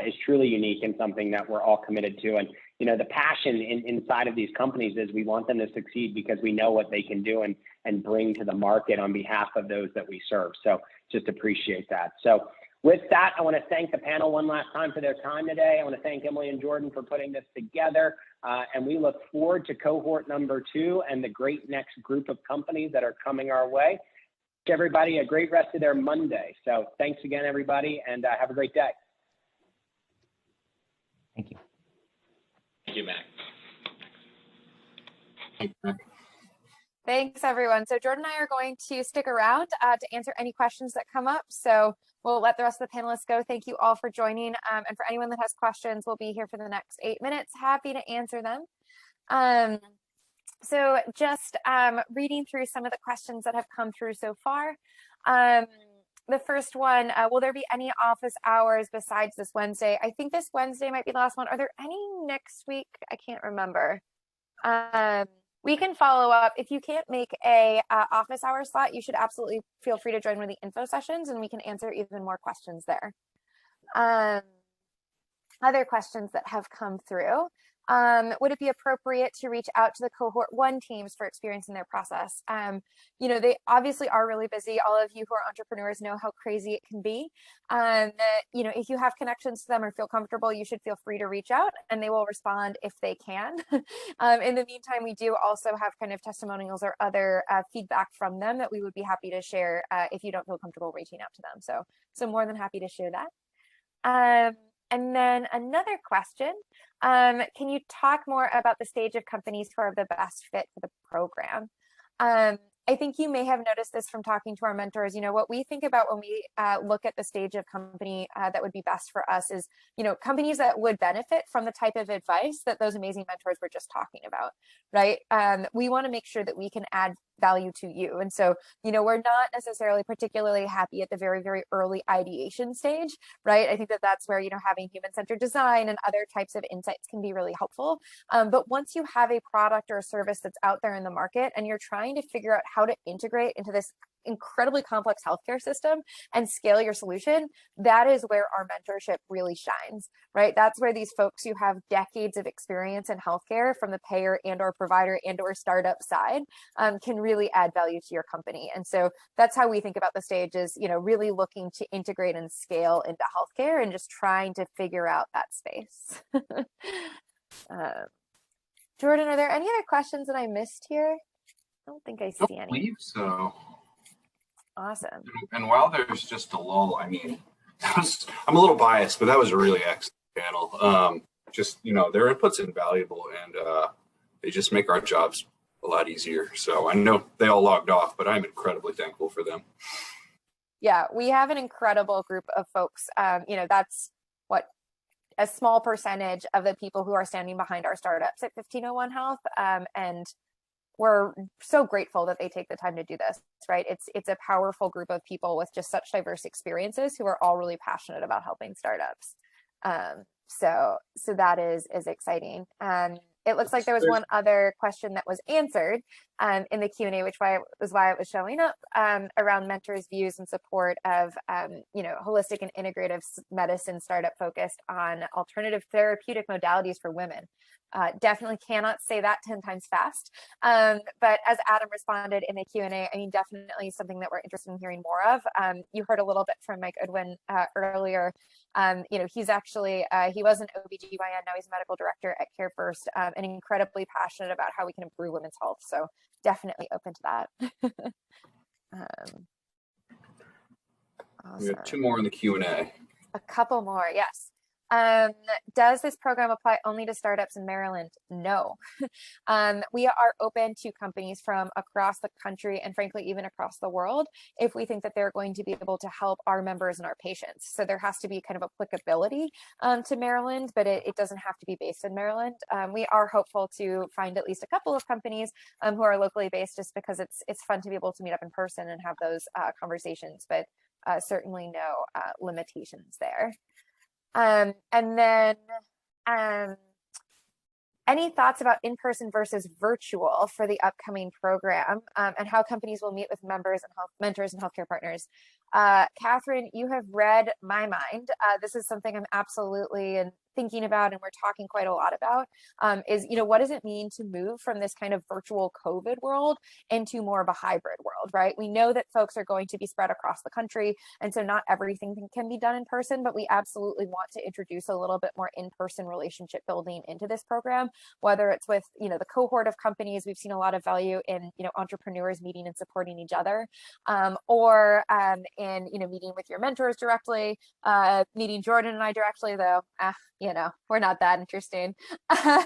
is truly unique and something that we're all committed to. And, the passion inside of these companies is we want them to succeed because we know what they can do and bring to the market on behalf of those that we serve. So just appreciate that. So with that, I want to thank the panel one last time for their time today. I want to thank Emily and Jordan for putting this together. And we look forward to Cohort number 2 and the great next group of companies that are coming our way. Everybody a great rest of their Monday. So thanks again, everybody, and have a great day. Thank you. Thank you, Mac. Thanks, everyone. So Jordan and I are going to stick around to answer any questions that come up. So we'll let the rest of the panelists go. Thank you all for joining. And for anyone that has questions, we'll be here for the next 8 minutes. Happy to answer them. So just reading through some of the questions that have come through so far. The first one, will there be any office hours besides this Wednesday? I think this Wednesday might be the last one. Are there any next week? I can't remember. We can follow up. If you can't make a office hour slot, you should absolutely feel free to join one of the info sessions and we can answer even more questions there. Other questions that have come through. Would it be appropriate to reach out to the Cohort 1 teams for experience in their process? They obviously are really busy. All of you who are entrepreneurs know how crazy it can be. If you have connections to them or feel comfortable, you should feel free to reach out and they will respond if they can. In the meantime, we do also have kind of testimonials or other feedback from them that we would be happy to share if you don't feel comfortable reaching out to them. So more than happy to share that. And then another question, can you talk more about the stage of companies who are the best fit for the program? I think you may have noticed this from talking to our mentors. What we think about when we look at the stage of company that would be best for us is, companies that would benefit from the type of advice that those amazing mentors were just talking about, right? We want to make sure that we can add value to you. And so, we're not necessarily particularly happy at the very, very early ideation stage, right? I think that that's where, having human-centered design and other types of insights can be really helpful. But once you have a product or a service that's out there in the market and you're trying to figure out how to integrate into this incredibly complex healthcare system and scale your solution, that is where our mentorship really shines, right? That's where these folks who have decades of experience in healthcare from the payer and or provider and or startup side can really add value to your company. And so that's how we think about the stage is, really looking to integrate and scale into healthcare and just trying to figure out that space. Jordan, are there any other questions that I missed here? I don't think I see any. I believe so. Awesome. And while there's just a lull, I'm a little biased, but that was a really excellent panel. Their input's invaluable and they just make our jobs a a lot easier. So I know they all logged off, but I'm incredibly thankful for them. Yeah, we have an incredible group of folks. That's what a small percentage of the people who are standing behind our startups at 1501 Health. And we're so grateful that they take the time to do this, right? It's a powerful group of people with just such diverse experiences who are all really passionate about helping startups. So that is exciting. It looks like there was one other question that was answered in the Q&A, which was why it was showing up, around mentors' views and support of holistic and integrative medicine startup focused on alternative therapeutic modalities for women. Definitely cannot say that 10 times fast. But as Adam responded in the Q&A, I mean, definitely something that we're interested in hearing more of. You heard a little bit from Mike Goodwin earlier. He's actually, he was an OBGYN, now he's a medical director at Care First, and incredibly passionate about how we can improve women's health. So definitely open to that. Awesome. We have 2 more in the Q&A. A couple more, yes. Does this program apply only to startups in Maryland? No. We are open to companies from across the country and frankly, even across the world, if we think that they're going to be able to help our members and our patients. So there has to be kind of applicability to Maryland, but it doesn't have to be based in Maryland. We are hopeful to find at least a couple of companies who are locally based, just because it's fun to be able to meet up in person and have those conversations, but certainly no limitations there. And then any thoughts about in-person versus virtual for the upcoming program, and how companies will meet with members and mentors and healthcare partners? Catherine, you have read my mind. This is something I'm absolutely thinking about, and we're talking quite a lot about, is, what does it mean to move from this kind of virtual COVID world into more of a hybrid world, right? We know that folks are going to be spread across the country, and so not everything can be done in person, but we absolutely want to introduce a little bit more in-person relationship building into this program, whether it's with, the cohort of companies. We've seen a lot of value in, entrepreneurs meeting and supporting each other, or in, meeting with your mentors directly, meeting Jordan and I directly, though, we're not that interesting. I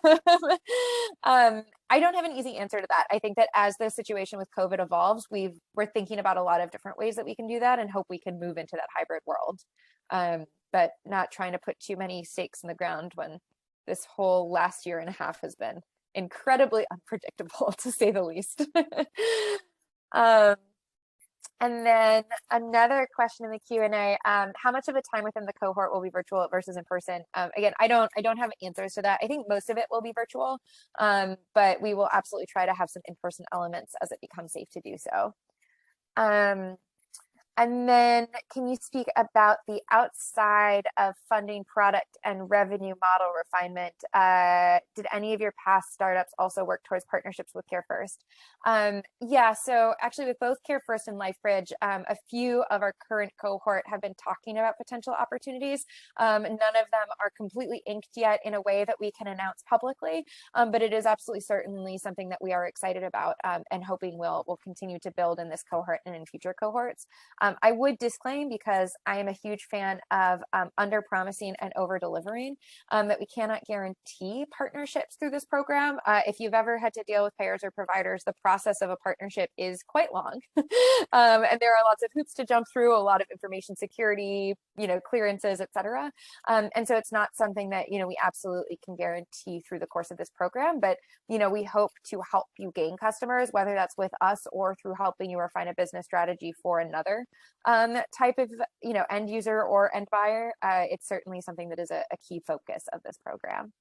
don't have an easy answer to that. I think that as the situation with COVID evolves, we're thinking about a lot of different ways that we can do that, and hope we can move into that hybrid world. But not trying to put too many stakes in the ground when this whole last year and a half has been incredibly unpredictable, to say the least. And then another question in the Q&A, how much of the time within the cohort will be virtual versus in person? Again, I don't have answers to that. I think most of it will be virtual, but we will absolutely try to have some in-person elements as it becomes safe to do so. And then can you speak about the outside of funding product and revenue model refinement? Did any of your past startups also work towards partnerships with Care First? Yeah, so actually with both Care First and LifeBridge, a few of our current cohort have been talking about potential opportunities. None of them are completely inked yet in a way that we can announce publicly, but it is absolutely certainly something that we are excited about, and hoping will continue to build in this cohort and in future cohorts. I would disclaim, because I am a huge fan of under promising and over delivering, that we cannot guarantee partnerships through this program. If you've ever had to deal with payers or providers, the process of a partnership is quite long. And there are lots of hoops to jump through, a lot of information security, clearances, et cetera. And so it's not something that, we absolutely can guarantee through the course of this program, but, we hope to help you gain customers, whether that's with us or through helping you refine a business strategy for another type of, end user or end buyer. It's certainly something that is a key focus of this program.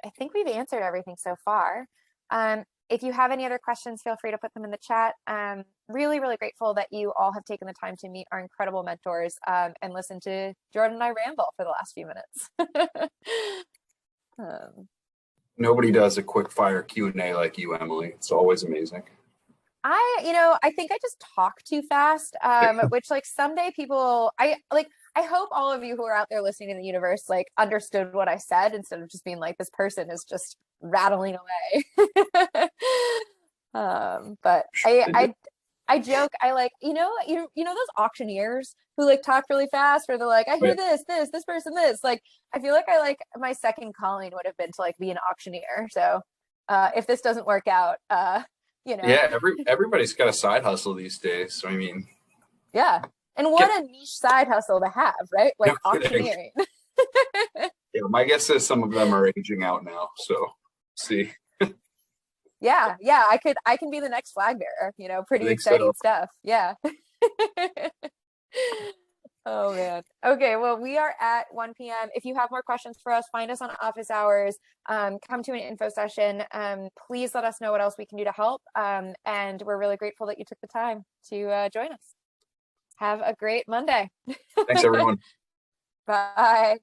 I think we've answered everything so far. If you have any other questions, feel free to put them in the chat. Really, really grateful that you all have taken the time to meet our incredible mentors, and listen to Jordan and I ramble for the last few minutes. Nobody does a quick fire Q&A like you, Emily. It's always amazing. I think I just talk too fast, which someday people, I hope all of you who are out there listening in the universe, understood what I said instead of just being like, this person is just rattling away. But I I joke, I like, you know those auctioneers who like talk really fast, or they're like, I hear this person, this. Like, I feel like my second calling would have been to like be an auctioneer. So if this doesn't work out, Yeah, everybody's got a side hustle these days. So I mean, yeah. And what a niche side hustle to have, right? Like no kidding. auctioneering. Yeah, my guess is some of them are aging out now. So see. Yeah, I can be the next flag bearer, pretty think exciting so. stuff. Yeah. Oh man. Okay, well, we are at 1 p.m. If you have more questions for us, find us on office hours, come to an info session. Please let us know what else we can do to help. And we're really grateful that you took the time to join us. Have a great Monday. Thanks, everyone. Bye.